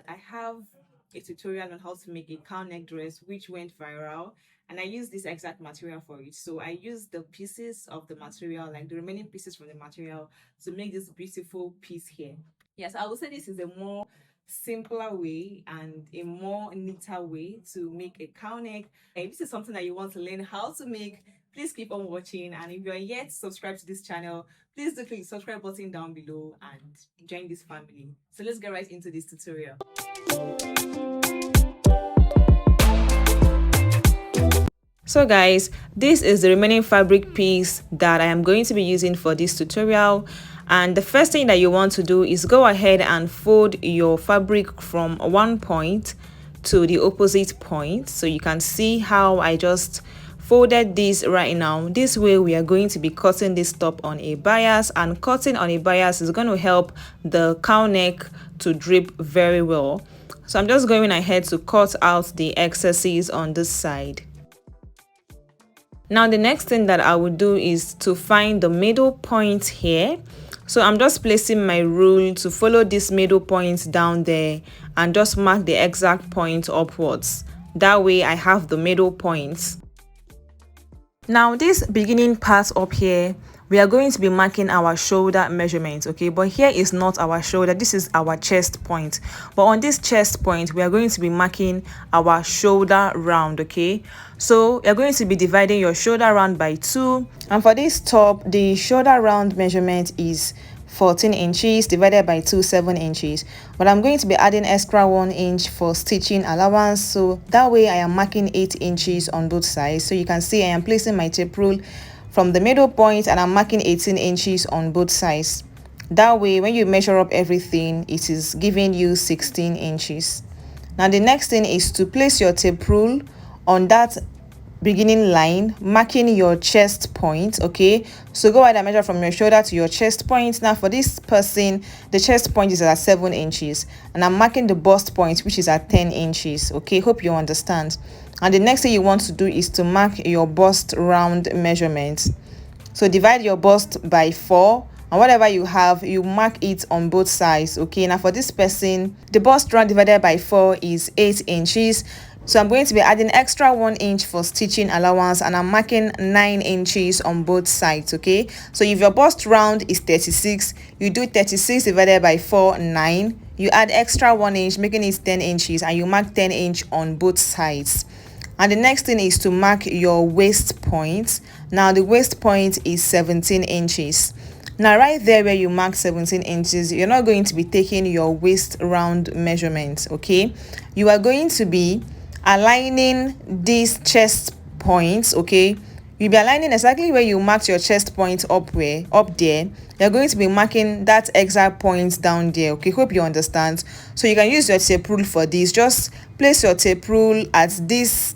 I have a tutorial on how to make a cow neck dress which went viral, and I used this exact material for it. So I used the pieces of the material, like the remaining pieces from the material, to make this beautiful piece here. Yes, I would say this is a more simpler way and a more neater way to make a cow neck. If this is something that you want to learn how to make, please keep on watching. And if you are yet subscribed to this channel, please do click the subscribe button down below and join this family. So let's get right into this tutorial. So guys, this is the remaining fabric piece that I am going to be using for this tutorial. And the first thing that you want to do is go ahead and fold your fabric from one point to the opposite point. So you can see how I just folded this right now. This way we are going to be cutting this top on a bias, and cutting on a bias is going to help the cow neck to drape very well. So I'm just going ahead to cut out the excesses on this side. Now the next thing that I will do is to find the middle point here. So I'm just placing my rule to follow this middle point down there and just mark the exact point upwards. That way I have the middle point. Now this beginning part up here, we are going to be marking our shoulder measurement, okay? But here is not our shoulder, this is our chest point. But on this chest point, we are going to be marking our shoulder round, okay? So you're going to be dividing your shoulder round by 2. And for this top, the shoulder round measurement is 14 inches divided by 2, 7 inches. But I'm going to be adding extra 1 inch for stitching allowance, so that way I am marking 8 inches on both sides. So you can see I am placing my tape rule from the middle point and I'm marking 18 inches on both sides. That way when you measure up everything, it is giving you 16 inches. Now the next thing is to place your tape rule on that beginning line, marking your chest point, okay? So go ahead and measure from your shoulder to your chest point. Now for this person, the chest point is at 7 inches and I'm marking the bust point, which is at 10 inches, okay? Hope you understand. And the next thing you want to do is to mark your bust round measurement. So divide your bust by 4, and whatever you have, you mark it on both sides, okay? Now for this person, the bust round divided by 4 is 8 inches. So I'm going to be adding extra 1 inch for stitching allowance, and I'm marking 9 inches on both sides, okay? So if your bust round is 36, you do 36 divided by 4, 9. You add extra 1 inch, making it 10 inches, and you mark 10 inch on both sides. And the next thing is to mark your waist point. Now the waist point is 17 inches. Now right there where you mark 17 inches, you're not going to be taking your waist round measurement, okay? You are going to be aligning these chest points, okay? You'll be aligning exactly where you marked your chest point up there. You're going to be marking that exact point down there, okay? Hope you understand. So you can use your tape rule for this. Just place your tape rule at this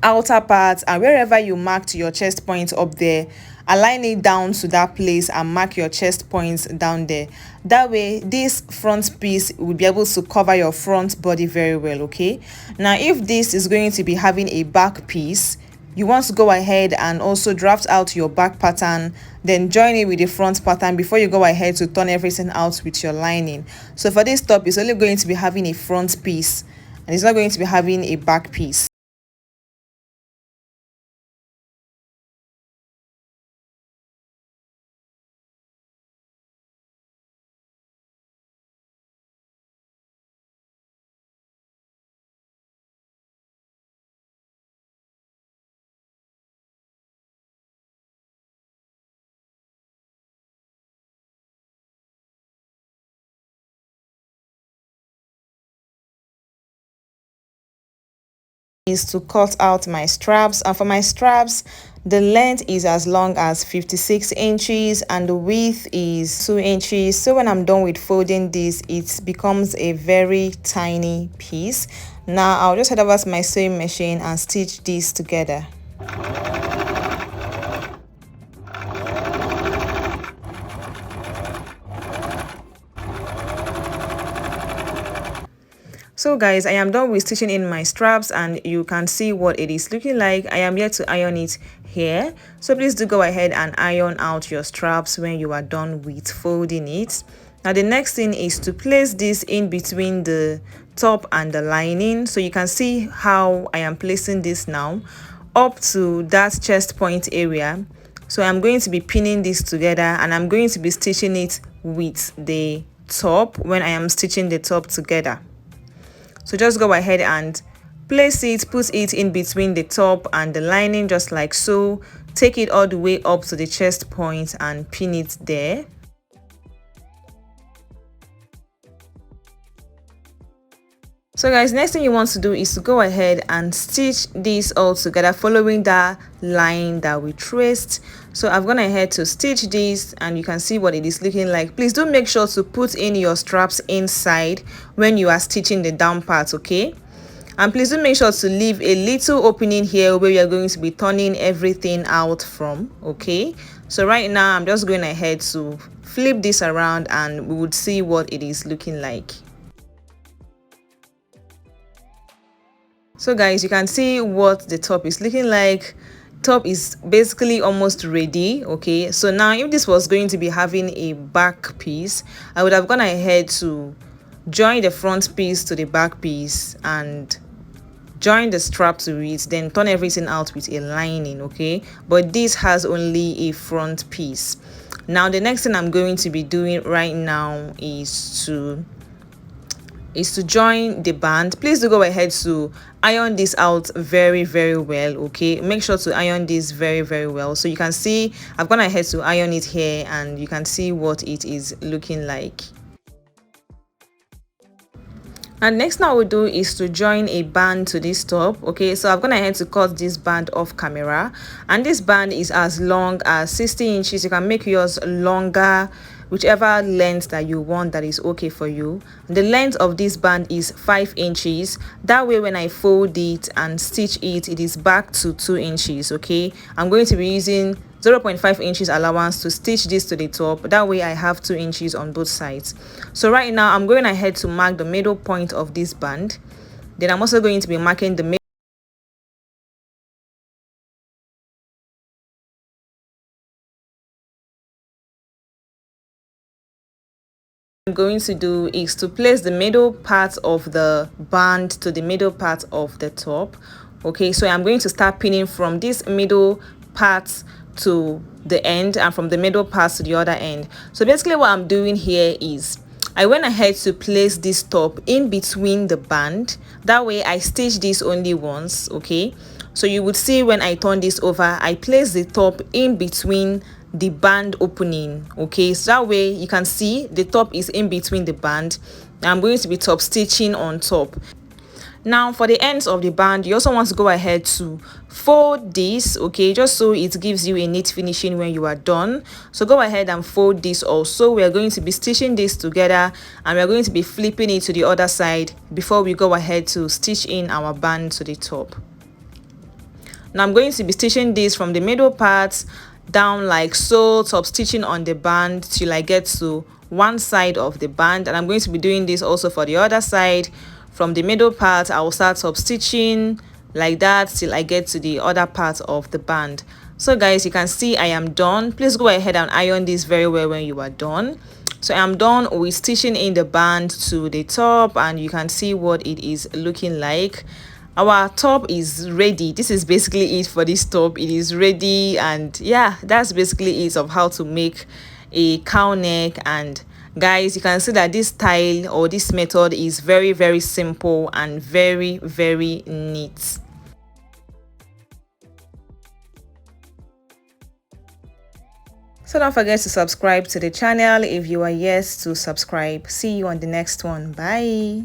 outer part, and wherever you marked your chest point up there, align it down to that place and mark your chest points down there. That way this front piece will be able to cover your front body very well, okay? Now if this is going to be having a back piece, you want to go ahead and also draft out your back pattern, then join it with the front pattern before you go ahead to turn everything out with your lining. So for this top, it's only going to be having a front piece and it's not going to be having a back piece. Is to cut out my straps, and for my straps the length is as long as 56 inches and the width is 2 inches. So when I'm done with folding this, it becomes a very tiny piece. Now I'll just head over to my sewing machine and stitch this together. So guys, I am done with stitching in my straps and you can see what it is looking like. I am yet to iron it here. So please do go ahead and iron out your straps when you are done with folding it. Now the next thing is to place this in between the top and the lining. So you can see how I am placing this now up to that chest point area. So I'm going to be pinning this together and I'm going to be stitching it with the top when I am stitching the top together. So just go ahead and place it, put it in between the top and the lining just like so. Take it all the way up to the chest point and pin it there. So guys, next thing you want to do is to go ahead and stitch this all together following that line that we traced. So I've gone ahead to stitch this and you can see what it is looking like. Please do make sure to put in your straps inside when you are stitching the down part, okay? And please do make sure to leave a little opening here where you are going to be turning everything out from, okay? So right now I'm just going ahead to flip this around and we would see what it is looking like. So guys, you can see what the top is looking like. Top is basically almost ready, okay? So now if this was going to be having a back piece, I would have gone ahead to join the front piece to the back piece and join the strap to it, then turn everything out with a lining, okay? But this has only a front piece. Now the next thing I'm going to be doing right now is to join the band. Please do go ahead to iron this out very well, okay? Make sure to iron this very well. So you can see I've gone ahead to iron it here and you can see what it is looking like. And next now we'll do is to join a band to this top, okay? So I've gone ahead to cut this band off camera and this band is as long as 60 inches. You can make yours longer, whichever length that you want that is okay for you. The length of this band is 5 inches. That way when I fold it and stitch it, it is back to 2 inches, okay? I'm going to be using 0.5 inches allowance to stitch this to the top. That way I have 2 inches on both sides. So right now I'm going ahead to mark the middle point of this band. Then I'm also going to be marking the middle. I'm going to do is to place the middle part of the band to the middle part of the top, okay? So I'm going to start pinning from this middle part to the end and from the middle part to the other end. So basically what I'm doing here is I went ahead to place this top in between the band. That way I stitch this only once, okay? So you would see when I turn this over, I place the top in between the band opening, okay? So that way you can see the top is in between the band. I'm going to be top stitching on top. Now for the ends of the band, you also want to go ahead to fold this, okay, just so it gives you a neat finishing when you are done. So go ahead and fold this also. We are going to be stitching this together and we are going to be flipping it to the other side before we go ahead to stitch in our band to the top. Now I'm going to be stitching this from the middle part down like so, top stitching on the band till I get to one side of the band, and I'm going to be doing this also for the other side. From the middle part I will start top stitching like that till I get to the other part of the band. So guys, you can see I am done. Please go ahead and iron this very well when you are done. So I'm done with stitching in the band to the top and you can see what it is looking like. Our top is ready. This is basically it for this top. It is ready, and yeah, that's basically it of how to make a cowl neck. And guys, you can see that this style or this method is very simple and very neat. So don't forget to subscribe to the channel if you are yet to subscribe. See you on the next one. Bye.